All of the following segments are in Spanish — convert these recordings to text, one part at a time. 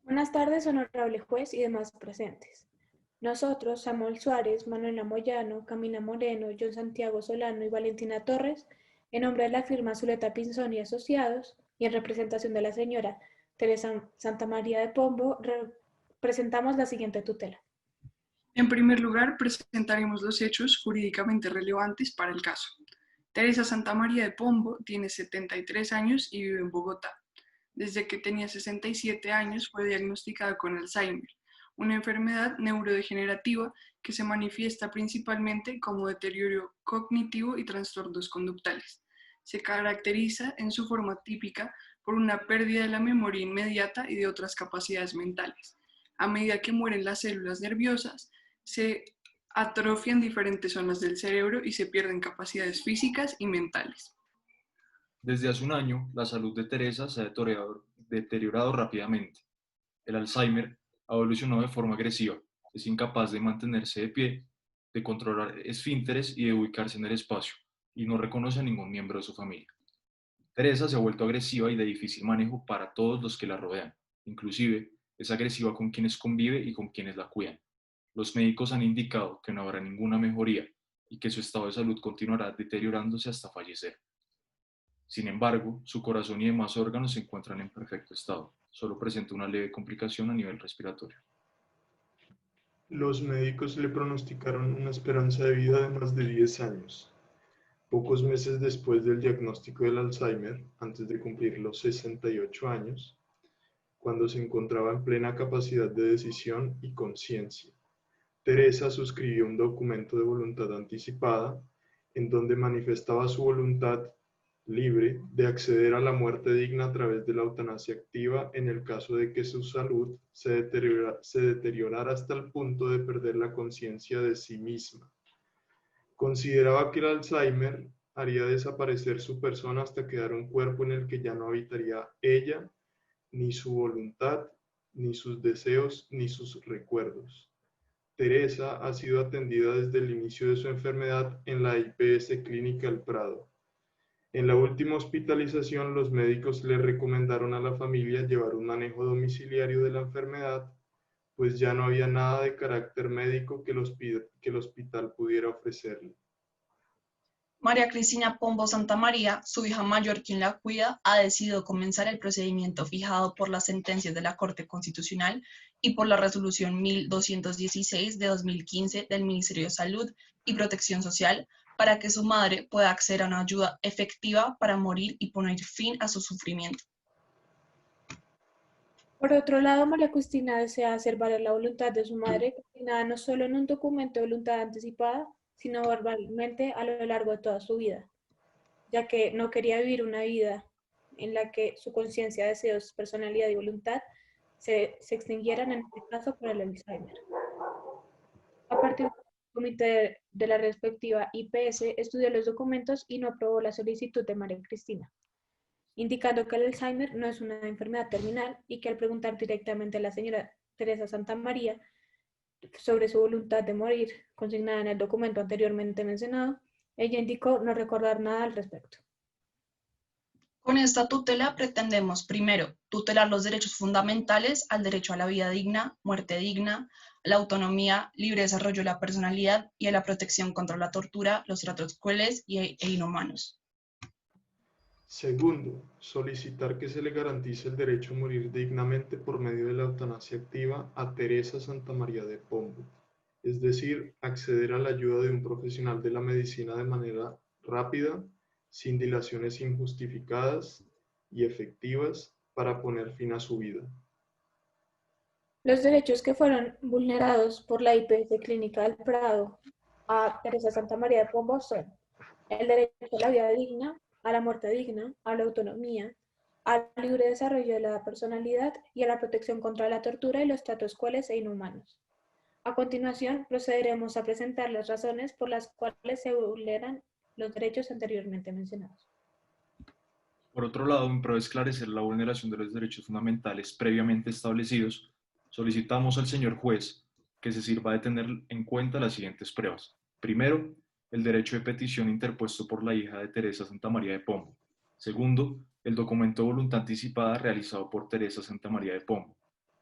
Buenas tardes, honorable juez y demás presentes. Nosotros, Samuel Suárez, Manuela Moyano, Camila Moreno, John Santiago Solano y Valentina Torres, en nombre de la firma Zuleta Pinzón y Asociados, y en representación de la señora Teresa Santamaría de Pombo, presentamos la siguiente tutela. En primer lugar, presentaremos los hechos jurídicamente relevantes para el caso. Teresa Santamaría de Pombo tiene 73 años y vive en Bogotá. Desde que tenía 67 años fue diagnosticada con Alzheimer, una enfermedad neurodegenerativa que se manifiesta principalmente como deterioro cognitivo y trastornos conductales. Se caracteriza en su forma típica por una pérdida de la memoria inmediata y de otras capacidades mentales. A medida que mueren las células nerviosas, se atrofian diferentes zonas del cerebro y se pierden capacidades físicas y mentales. Desde hace un año, la salud de Teresa se ha deteriorado rápidamente. El Alzheimer ha evolucionado de forma agresiva, es incapaz de mantenerse de pie, de controlar esfínteres y de ubicarse en el espacio, y no reconoce a ningún miembro de su familia. Teresa se ha vuelto agresiva y de difícil manejo para todos los que la rodean, inclusive es agresiva con quienes convive y con quienes la cuidan. Los médicos han indicado que no habrá ninguna mejoría y que su estado de salud continuará deteriorándose hasta fallecer. Sin embargo, su corazón y demás órganos se encuentran en perfecto estado, solo presenta una leve complicación a nivel respiratorio. Los médicos le pronosticaron una esperanza de vida de más de 10 años. Pocos meses después del diagnóstico del Alzheimer, antes de cumplir los 68 años, cuando se encontraba en plena capacidad de decisión y conciencia, Teresa suscribió un documento de voluntad anticipada en donde manifestaba su voluntad libre de acceder a la muerte digna a través de la eutanasia activa en el caso de que su salud se deteriorara hasta el punto de perder la conciencia de sí misma. Consideraba que el Alzheimer haría desaparecer su persona hasta quedar un cuerpo en el que ya no habitaría ella, ni su voluntad, ni sus deseos, ni sus recuerdos. Teresa ha sido atendida desde el inicio de su enfermedad en la IPS Clínica El Prado. En la última hospitalización, los médicos le recomendaron a la familia llevar un manejo domiciliario de la enfermedad, pues ya no había nada de carácter médico que el hospital pudiera ofrecerle. María Cristina Pombo Santamaría, su hija mayor quien la cuida, ha decidido comenzar el procedimiento fijado por las sentencias de la Corte Constitucional y por la Resolución 1216 de 2015 del Ministerio de Salud y Protección Social para que su madre pueda acceder a una ayuda efectiva para morir y poner fin a su sufrimiento. Por otro lado, María Cristina desea hacer valer la voluntad de su madre, consignada no solo en un documento de voluntad anticipada, sino verbalmente a lo largo de toda su vida, ya que no quería vivir una vida en la que su conciencia, deseos, personalidad y voluntad se extinguieran, en este caso por el Alzheimer. A partir del comité de la respectiva IPS, estudió los documentos y no aprobó la solicitud de María Cristina, indicando que el Alzheimer no es una enfermedad terminal y que al preguntar directamente a la señora Teresa Santamaría sobre su voluntad de morir, consignada en el documento anteriormente mencionado, ella indicó no recordar nada al respecto. Con esta tutela pretendemos, primero, tutelar los derechos fundamentales al derecho a la vida digna, muerte digna, a la autonomía, libre desarrollo de la personalidad y a la protección contra la tortura, los tratos crueles e inhumanos. Segundo, solicitar que se le garantice el derecho a morir dignamente por medio de la eutanasia activa a Teresa Santamaría de Pombo, es decir, acceder a la ayuda de un profesional de la medicina de manera rápida, sin dilaciones injustificadas y efectivas para poner fin a su vida. Los derechos que fueron vulnerados por la IPS Clínica del Prado a Teresa Santamaría de Pombo son el derecho a la vida digna, a la muerte digna, a la autonomía, al libre desarrollo de la personalidad y a la protección contra la tortura y los tratos crueles e inhumanos. A continuación, procederemos a presentar las razones por las cuales se vulneran los derechos anteriormente mencionados. Por otro lado, en pro de esclarecer la vulneración de los derechos fundamentales previamente establecidos, solicitamos al señor juez que se sirva de tener en cuenta las siguientes pruebas. Primero, el derecho de petición interpuesto por la hija de Teresa Santamaría de Pombo. Segundo, el documento de voluntad anticipada realizado por Teresa Santamaría de Pombo.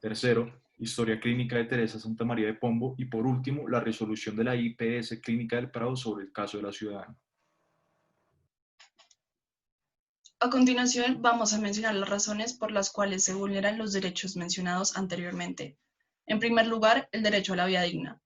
Tercero, historia clínica de Teresa Santamaría de Pombo. Y por último, la resolución de la IPS Clínica del Prado sobre el caso de la ciudadana. A continuación, vamos a mencionar las razones por las cuales se vulneran los derechos mencionados anteriormente. En primer lugar, el derecho a la vida digna.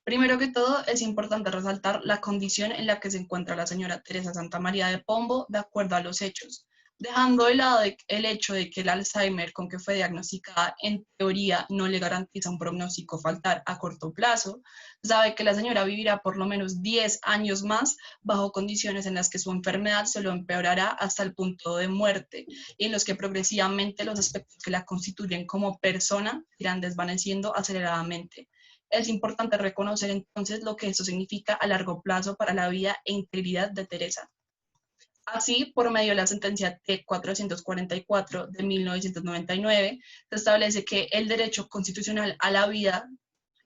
Primero que todo, es importante resaltar la condición en la que se encuentra la señora Teresa Santamaría de Pombo de acuerdo a los hechos, dejando de lado el hecho de que el Alzheimer con que fue diagnosticada en teoría no le garantiza un pronóstico fatal a corto plazo. Sabe que la señora vivirá por lo menos 10 años más bajo condiciones en las que su enfermedad se lo empeorará hasta el punto de muerte y en los que progresivamente los aspectos que la constituyen como persona irán desvaneciendo aceleradamente. Es importante reconocer entonces lo que esto significa a largo plazo para la vida e integridad de Teresa. Así, por medio de la sentencia T-444 de 1999, se establece que el derecho constitucional a la vida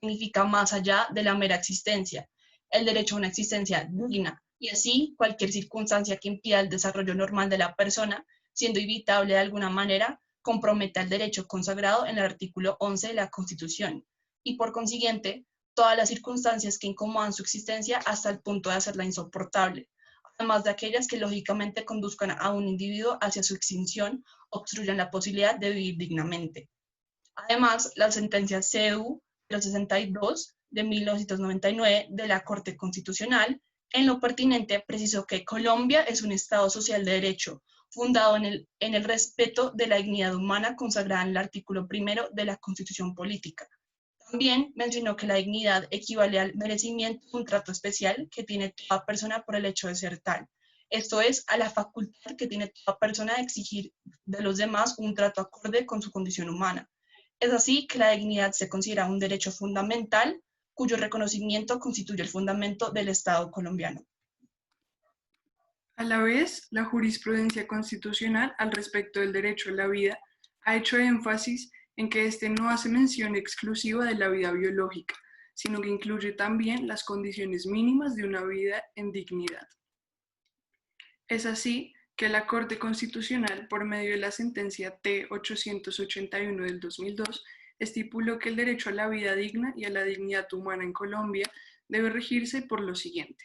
significa más allá de la mera existencia, el derecho a una existencia digna, y así cualquier circunstancia que impida el desarrollo normal de la persona, siendo evitable de alguna manera, comprometa el derecho consagrado en el artículo 11 de la Constitución, y por consiguiente, todas las circunstancias que incomodan su existencia hasta el punto de hacerla insoportable, además de aquellas que lógicamente conduzcan a un individuo hacia su extinción o obstruyan la posibilidad de vivir dignamente. Además, la sentencia CEDU 62 de 1999 de la Corte Constitucional, en lo pertinente, precisó que Colombia es un Estado social de derecho, fundado en el respeto de la dignidad humana consagrada en el artículo 1 de la Constitución Política. También mencionó que la dignidad equivale al merecimiento de un trato especial que tiene toda persona por el hecho de ser tal. Esto es, a la facultad que tiene toda persona de exigir de los demás un trato acorde con su condición humana. Es así que la dignidad se considera un derecho fundamental cuyo reconocimiento constituye el fundamento del Estado colombiano. A la vez, la jurisprudencia constitucional al respecto del derecho a la vida ha hecho énfasis en que este no hace mención exclusiva de la vida biológica, sino que incluye también las condiciones mínimas de una vida en dignidad. Es así que la Corte Constitucional, por medio de la sentencia T-881 del 2002, estipuló que el derecho a la vida digna y a la dignidad humana en Colombia debe regirse por lo siguiente.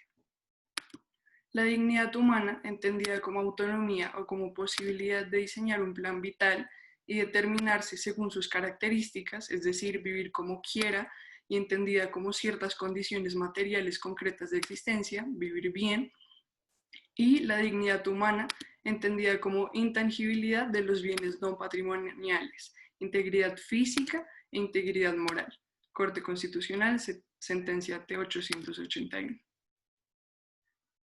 La dignidad humana, entendida como autonomía o como posibilidad de diseñar un plan vital y determinarse según sus características, es decir, vivir como quiera, y entendida como ciertas condiciones materiales concretas de existencia, vivir bien, y la dignidad humana, entendida como intangibilidad de los bienes no patrimoniales, integridad física e integridad moral. Corte Constitucional, sentencia T-881.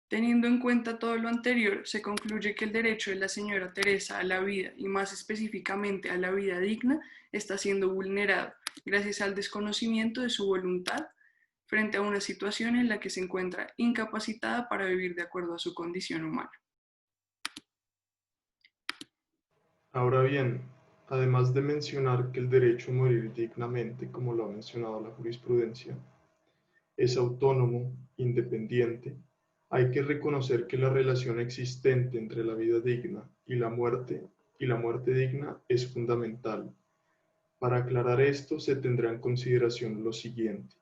Teniendo en cuenta todo lo anterior, se concluye que el derecho de la señora Teresa a la vida, y más específicamente a la vida digna, está siendo vulnerado gracias al desconocimiento de su voluntad frente a una situación en la que se encuentra incapacitada para vivir de acuerdo a su condición humana. Ahora bien, además de mencionar que el derecho a morir dignamente, como lo ha mencionado la jurisprudencia, es autónomo, independiente, hay que reconocer que la relación existente entre la vida digna y la muerte digna es fundamental. Para aclarar esto, se tendrá en consideración lo siguiente.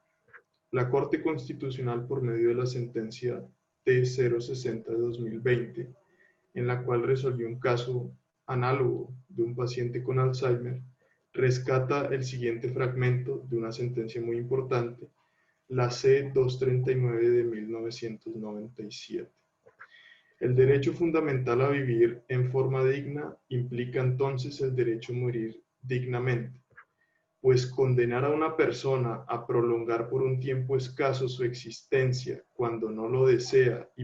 La Corte Constitucional, por medio de la sentencia T-060 de 2020, en la cual resolvió un caso análogo de un paciente con Alzheimer, rescata el siguiente fragmento de una sentencia muy importante, la C-239 de 1997. El derecho fundamental a vivir en forma digna implica entonces el derecho a morir dignamente, pues condenar a una persona a prolongar por un tiempo escaso su existencia cuando no lo desea y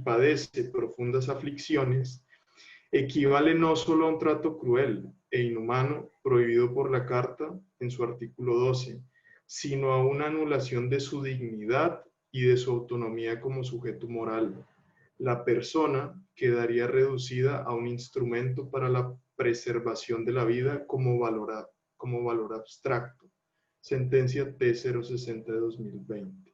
padece profundas aflicciones, equivale no solo a un trato cruel e inhumano prohibido por la Carta en su artículo 12, sino a una anulación de su dignidad y de su autonomía como sujeto moral. La persona quedaría reducida a un instrumento para la preservación de la vida como valor abstracto. Sentencia T-060 de 2020.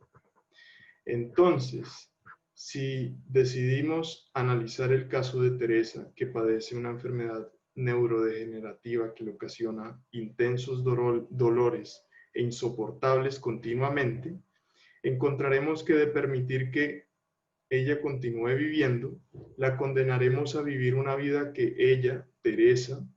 Entonces, si decidimos analizar el caso de Teresa, que padece una enfermedad neurodegenerativa que le ocasiona intensos dolores e insoportables continuamente, encontraremos que de permitir que ella continúe viviendo, la condenaremos a vivir una vida que ella, Teresa,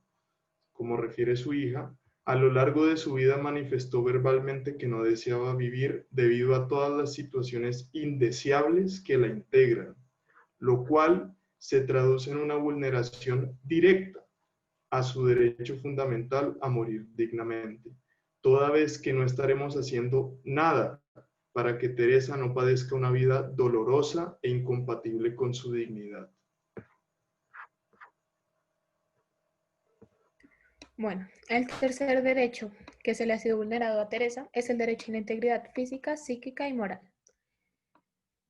como refiere su hija, a lo largo de su vida manifestó verbalmente que no deseaba vivir debido a todas las situaciones indeseables que la integran, lo cual se traduce en una vulneración directa a su derecho fundamental a morir dignamente, toda vez que no estaremos haciendo nada para que Teresa no padezca una vida dolorosa e incompatible con su dignidad. Bueno, el tercer derecho que se le ha sido vulnerado a Teresa es el derecho a la integridad física, psíquica y moral.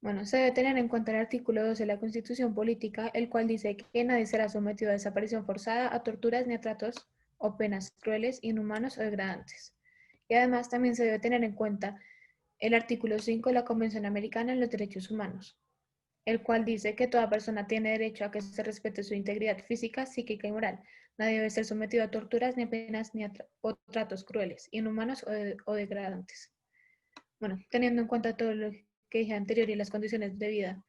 Bueno, se debe tener en cuenta el artículo 12 de la Constitución Política, el cual dice que nadie será sometido a desaparición forzada, a torturas ni a tratos o penas crueles, inhumanos o degradantes. Y además también se debe tener en cuenta el artículo 5 de la Convención Americana de los Derechos Humanos, el cual dice que toda persona tiene derecho a que se respete su integridad física, psíquica y moral. Nadie debe ser sometido a torturas, ni a penas, ni a o tratos crueles, inhumanos o degradantes. Bueno, teniendo en cuenta todo lo que dije anterior y las condiciones de vida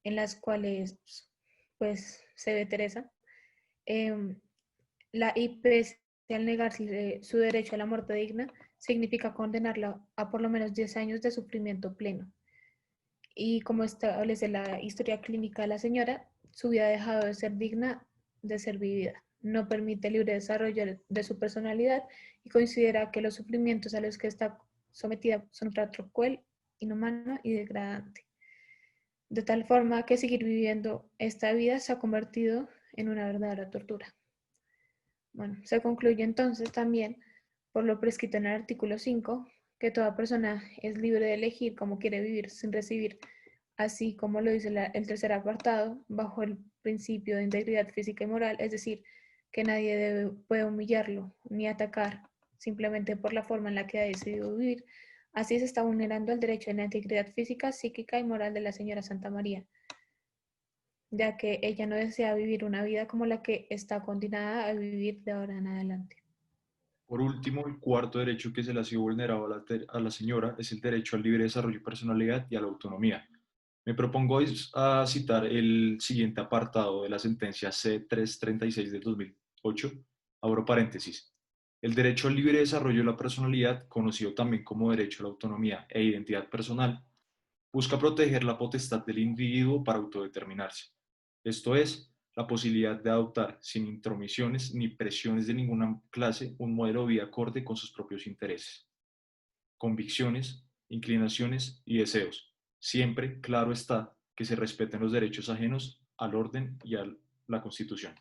en las cuales pues se ve Teresa, la IPS, al negarle su derecho a la muerte digna, significa condenarla a por lo menos 10 años de sufrimiento pleno. Y como establece la historia clínica de la señora, su vida ha dejado de ser digna de ser vivida. No permite el libre desarrollo de su personalidad y considera que los sufrimientos a los que está sometida son trato cruel, inhumano y degradante. De tal forma que seguir viviendo esta vida se ha convertido en una verdadera tortura. Bueno, se concluye entonces también, por lo prescrito en el artículo 5, que toda persona es libre de elegir cómo quiere vivir sin recibir, así como lo dice el tercer apartado, bajo el principio de integridad física y moral, es decir, que nadie puede humillarlo ni atacar simplemente por la forma en la que ha decidido vivir. Así se está vulnerando el derecho a la integridad física, psíquica y moral de la señora Santa María, ya que ella no desea vivir una vida como la que está condenada a vivir de ahora en adelante. Por último, el cuarto derecho que se le ha sido vulnerado a la señora es el derecho al libre desarrollo de personalidad y a la autonomía. Me propongo a citar el siguiente apartado de la sentencia C-336 del 2008, abro paréntesis. El derecho al libre desarrollo de la personalidad, conocido también como derecho a la autonomía e identidad personal, busca proteger la potestad del individuo para autodeterminarse. Esto es, la posibilidad de adoptar, sin intromisiones ni presiones de ninguna clase, un modelo de vida acorde con sus propios intereses, convicciones, inclinaciones y deseos. Siempre, claro está, que se respeten los derechos ajenos al orden y a la Constitución.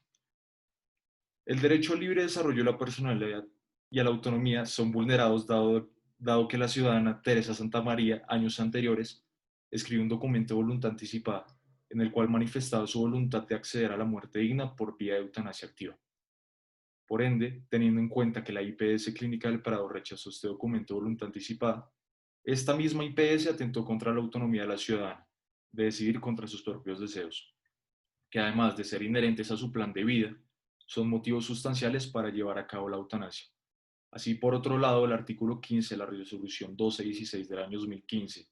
El derecho al libre desarrollo de la personalidad y a la autonomía son vulnerados dado que la ciudadana Teresa Santamaría, años anteriores, escribió un documento de voluntad anticipada en el cual manifestaba su voluntad de acceder a la muerte digna por vía de eutanasia activa. Por ende, teniendo en cuenta que la IPS Clínica del Prado rechazó este documento de voluntad anticipada, esta misma IPS atentó contra la autonomía de la ciudadana, de decidir contra sus propios deseos, que además de ser inherentes a su plan de vida, son motivos sustanciales para llevar a cabo la eutanasia. Así, por otro lado, el artículo 15 de la resolución 1216 del año 2015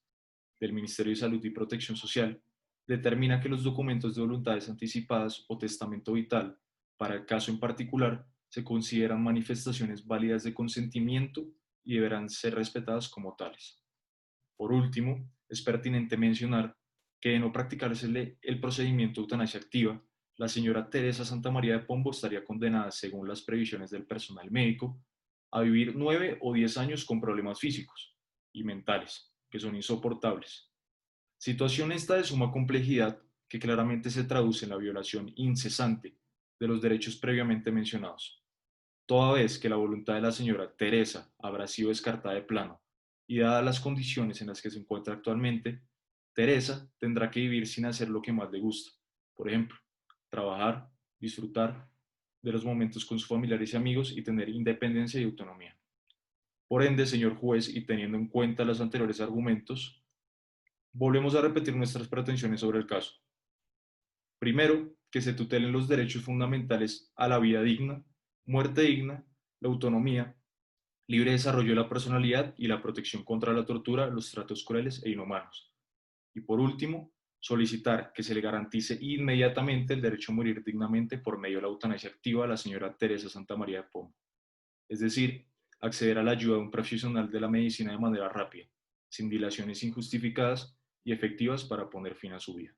del Ministerio de Salud y Protección Social determina que los documentos de voluntades anticipadas o testamento vital, para el caso en particular, se consideran manifestaciones válidas de consentimiento y deberán ser respetadas como tales. Por último, es pertinente mencionar que de no practicarse el procedimiento de eutanasia activa, la señora Teresa Santamaría de Pombo estaría condenada, según las previsiones del personal médico, a vivir 9 o 10 años con problemas físicos y mentales, que son insoportables. Situación esta de suma complejidad que claramente se traduce en la violación incesante de los derechos previamente mencionados, toda vez que la voluntad de la señora Teresa habrá sido descartada de plano y dadas las condiciones en las que se encuentra actualmente, Teresa tendrá que vivir sin hacer lo que más le gusta, por ejemplo, trabajar, disfrutar de los momentos con sus familiares y amigos y tener independencia y autonomía. Por ende, señor juez, y teniendo en cuenta los anteriores argumentos, volvemos a repetir nuestras pretensiones sobre el caso. Primero, que se tutelen los derechos fundamentales a la vida digna, muerte digna, la autonomía, libre desarrollo de la personalidad y la protección contra la tortura, los tratos crueles e inhumanos. Y por último, solicitar que se le garantice inmediatamente el derecho a morir dignamente por medio de la eutanasia activa a la señora Teresa Santamaría de Pombo. Es decir, acceder a la ayuda de un profesional de la medicina de manera rápida, sin dilaciones injustificadas y efectivas para poner fin a su vida.